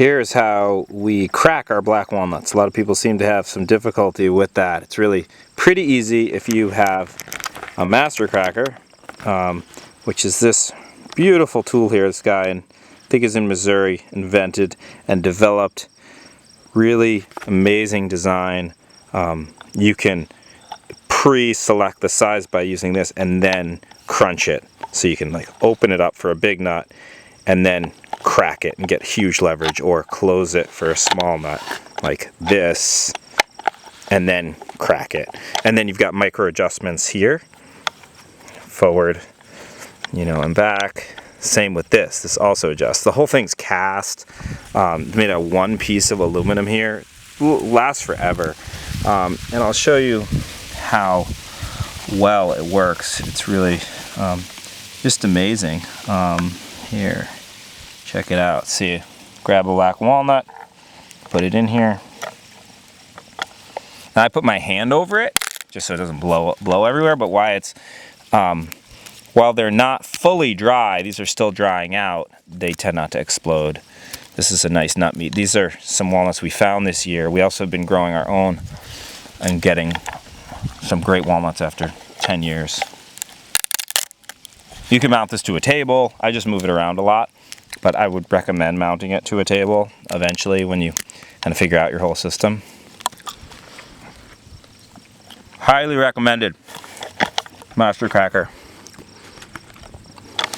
Here's how we crack our black walnuts. A lot of people seem to have some difficulty with that. It's really pretty easy if you have a master cracker, which is this beautiful tool here. This guy, I think is in Missouri, invented and developed. Really amazing design. You can pre-select the size by using this and then crunch it. So you can like open it up for a big nut and then crack it and get huge leverage, or close it for a small nut like this and then crack it. And then you've got micro adjustments here, forward, and back. Same with this. This also adjusts. The whole thing's cast, made out of one piece of aluminum here. Will last forever. And I'll show you how well it works. It's really just amazing. Here, check it out. See, grab a black walnut, put it in here. Now I put my hand over it just so it doesn't blow everywhere. But why it's while they're not fully dry, these are still drying out, they tend not to explode. This is a nice nut meat. These are some walnuts we found this year. We also have been growing our own and getting some great walnuts after 10 years. You can mount this to a table. I just move it around a lot, but I would recommend mounting it to a table eventually when you kind of figure out your whole system. Highly recommended. Master cracker.